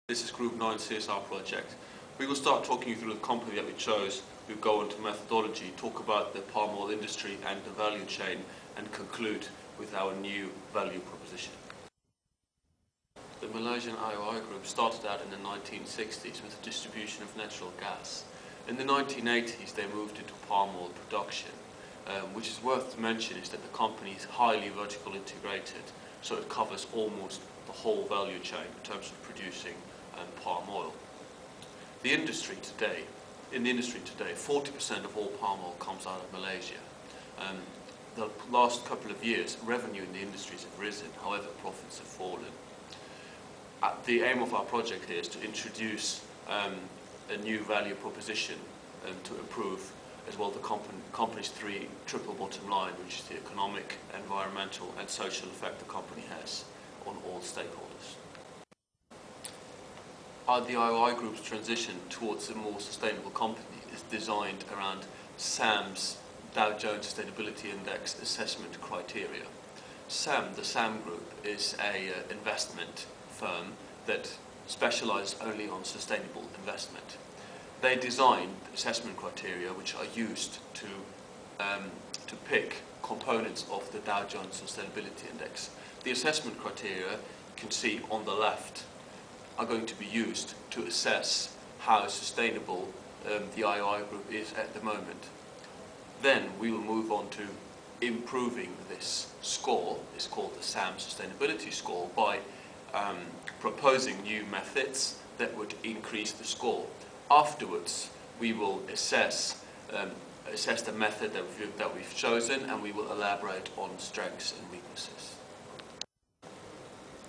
This is Group 9 CSR project. We will start talking you through the company that we chose. We'll go into methodology, talk about the palm oil industry and the value chain, and conclude with our new value proposition. The Malaysian IOI group started out in the 1960s with the distribution of natural gas. In the 1980s they moved into palm oil production. Which is worth to mention is that the company is highly vertical integrated, so it covers almost the whole value chain in terms of producing palm oil. In the industry today, 40% of all palm oil comes out of Malaysia. The last couple of years, revenue in the industries have risen, however companies have fallen. The aim of our project here is to introduce a new value proposition to improve as well the company's triple bottom line, which is the economic, environmental and social effect the company has on all stakeholders. The IOI Group's transition towards a more sustainable company is designed around SAM's Dow Jones Sustainability Index assessment criteria. SAM, the SAM Group, is an investment firm that specializes only on sustainable investment. They designed assessment criteria which are used to pick components of the Dow Jones Sustainability Index. The assessment criteria you can see on the left are going to be used to assess how sustainable the IOI Group is at the moment. Then we will move on to improving this score. It's called the SAM Sustainability Score by proposing new methods that would increase the score. Afterwards, we will assess the method that we've chosen, and we will elaborate on strengths and weaknesses.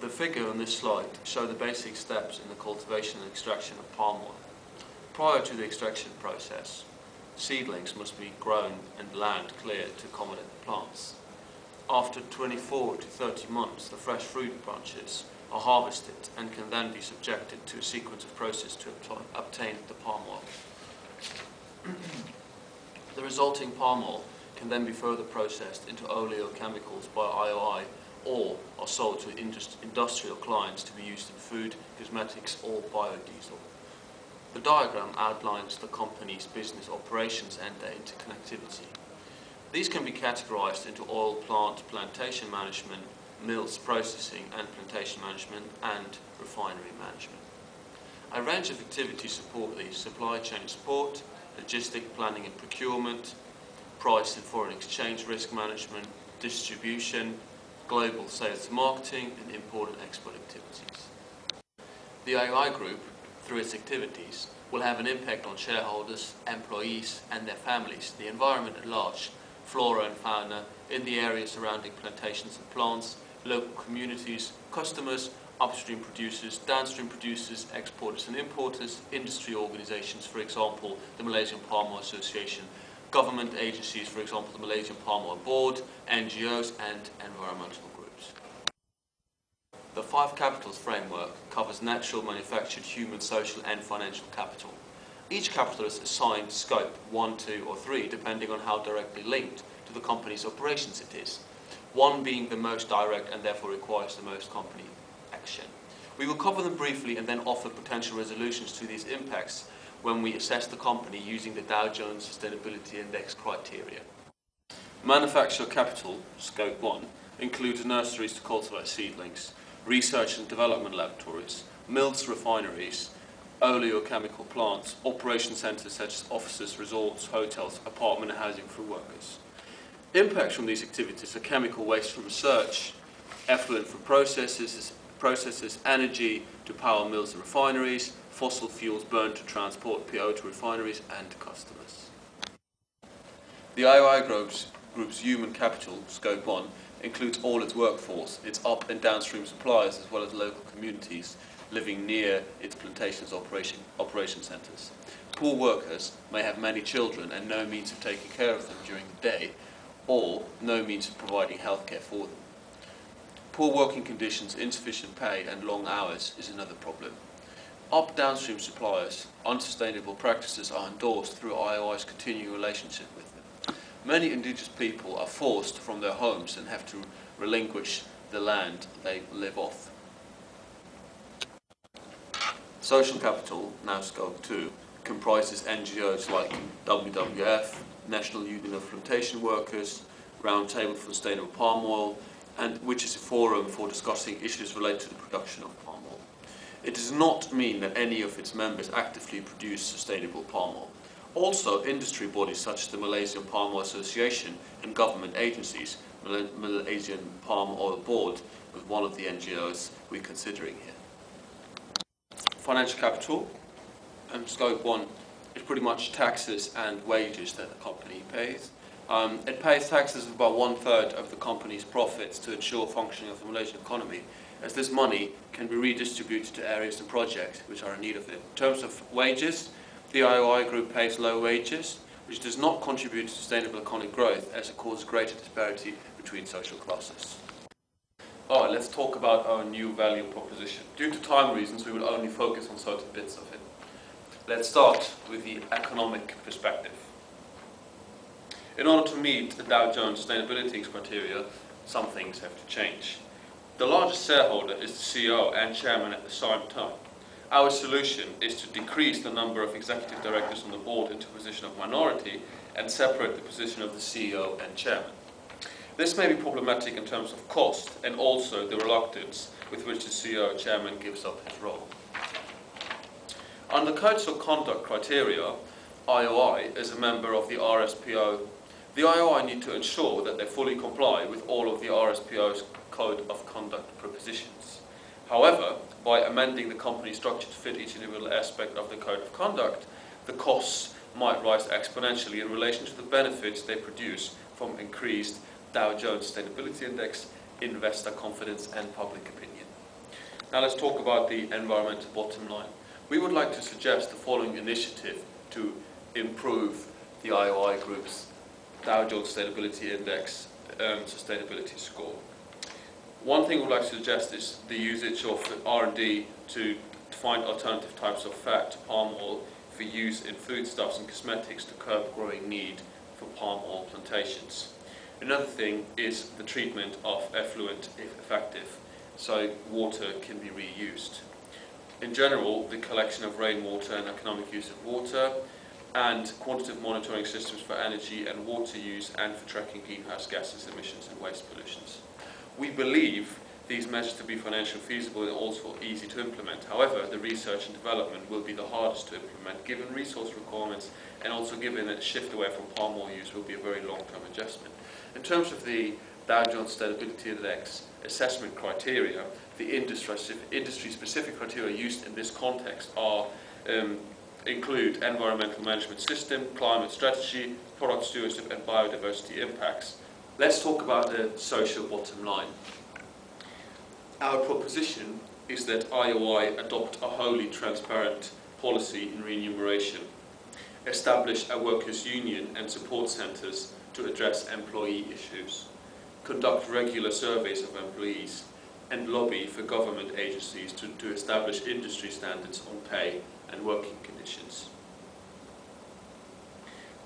The figure on this slide shows the basic steps in the cultivation and extraction of palm oil. Prior to the extraction process, seedlings must be grown and land cleared to accommodate the plants. After 24 to 30 months, the fresh fruit branches are harvested and can then be subjected to a sequence of processes to obtain the palm oil. The resulting palm oil can then be further processed into oleochemicals by IOI or are sold to industrial clients to be used in food, cosmetics or biodiesel. The diagram outlines the company's business operations and their interconnectivity. These can be categorized into oil plant plantation management, mills processing and plantation management, and refinery management. A range of activities support these: supply chain support, logistic planning and procurement, price and foreign exchange risk management, distribution, global sales and marketing, and import and export activities. The IOI Group, through its activities, will have an impact on shareholders, employees and their families, the environment at large, flora and fauna in the area surrounding plantations and plants, local communities, customers, upstream producers, downstream producers, exporters and importers, industry organizations, for example, the Malaysian Palm Oil Association, government agencies, for example, the Malaysian Palm Oil Board, NGOs and environmental groups. The 5 capitals framework covers natural, manufactured, human, social and financial capital. Each capital is assigned scope 1, 2 or 3 depending on how directly linked to the company's operations it is. 1 being the most direct and therefore requires the most company action. We will cover them briefly and then offer potential resolutions to these impacts when we assess the company using the Dow Jones Sustainability Index criteria. Manufacturer capital, scope 1, includes nurseries to cultivate seedlings, research and development laboratories, mills, refineries, oleochemical plants, operation centres such as offices, resorts, hotels, apartment and housing for workers. Impacts from these activities are chemical waste from research, effluent from processes, energy to power mills and refineries, fossil fuels burned to transport PO to refineries and customers. The IOI Group's human capital, scope 1, includes all its workforce, its up and downstream suppliers as well as local communities living near its plantations operation centres. Poor workers may have many children and no means of taking care of them during the day, or no means of providing healthcare for them. Poor working conditions, insufficient pay and long hours is another problem. Downstream suppliers, unsustainable practices are endorsed through IOI's continuing relationship with them. Many indigenous people are forced from their homes and have to relinquish the land they live off. Social capital, now Scope 2, comprises NGOs like WWF, National Union of Plantation Workers, Roundtable for Sustainable Palm Oil, and which is a forum for discussing issues related to the production of palm oil. It does not mean that any of its members actively produce sustainable palm oil. Also, industry bodies such as the Malaysian Palm Oil Association and government agencies, Malaysian Palm Oil Board, was one of the NGOs we're considering here. Financial capital, Scope 1, is pretty much taxes and wages that the company pays. It pays taxes of about 1/3 of the company's profits to ensure functioning of the Malaysian economy, as this money can be redistributed to areas and projects which are in need of it. In terms of wages, the IOI group pays low wages, which does not contribute to sustainable economic growth as it causes greater disparity between social classes. Alright, let's talk about our new value proposition. Due to time reasons, we will only focus on certain bits of it. Let's start with the economic perspective. In order to meet the Dow Jones sustainability criteria, some things have to change. The largest shareholder is the CEO and chairman at the same time. Our solution is to decrease the number of executive directors on the board into a position of minority and separate the position of the CEO and chairman. This may be problematic in terms of cost and also the reluctance with which the CEO and chairman gives up his role. Under Codes of Conduct criteria, IOI is a member of the RSPO. The IOI need to ensure that they fully comply with all of the RSPO's Code of Conduct propositions. However, by amending the company structure to fit each individual aspect of the Code of Conduct, the costs might rise exponentially in relation to the benefits they produce from increased Dow Jones Sustainability Index, investor confidence and public opinion. Now let's talk about the environmental bottom line. We would like to suggest the following initiative to improve the IOI group's Dow Jones Sustainability Index sustainability score. One thing we'd like to suggest is the usage of R&D to find alternative types of fat to palm oil for use in foodstuffs and cosmetics to curb growing need for palm oil plantations. Another thing is the treatment of effluent if effective, so water can be reused. In general, the collection of rainwater and economic use of water, and quantitative monitoring systems for energy and water use and for tracking greenhouse gases emissions and waste pollutions. We believe these measures to be financially feasible and also easy to implement. However, the research and development will be the hardest to implement given resource requirements and also given that shift away from palm oil use will be a very long-term adjustment. In terms of the Dow Jones Sustainability Index assessment criteria, the industry-specific criteria used in this context are include environmental management system, climate strategy, product stewardship and biodiversity impacts. Let's talk about the social bottom line. Our proposition is that IOI adopt a wholly transparent policy in remuneration, establish a workers' union and support centres to address employee issues, conduct regular surveys of employees, and lobby for government agencies to establish industry standards on pay and working conditions.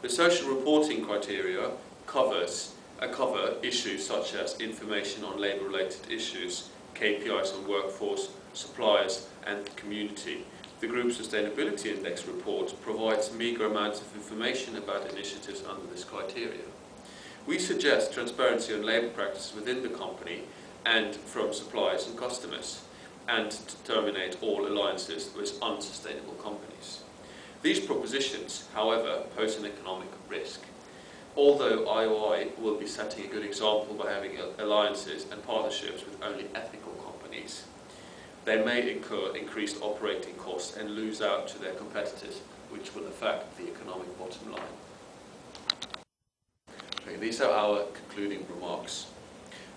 The social reporting criteria cover issues such as information on labour-related issues, KPIs on workforce, suppliers and community. The Group Sustainability Index report provides meagre amounts of information about initiatives under this criteria. We suggest transparency on labour practices within the company and from suppliers and customers, and to terminate all alliances with unsustainable companies. These propositions, however, pose an economic risk. Although IOI will be setting a good example by having alliances and partnerships with only ethical companies, they may incur increased operating costs and lose out to their competitors, which will affect the economic bottom line. Okay, these are our concluding remarks.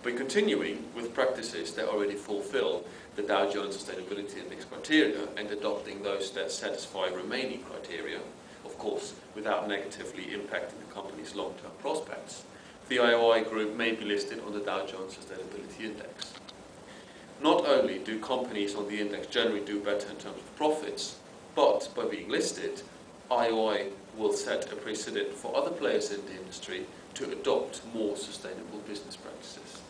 By continuing with practices that already fulfill the Dow Jones Sustainability Index criteria and adopting those that satisfy remaining criteria, of course, without negatively impacting the company's long-term prospects, the IOI group may be listed on the Dow Jones Sustainability Index. Not only do companies on the index generally do better in terms of profits, but by being listed, IOI will set a precedent for other players in the industry to adopt more sustainable business practices.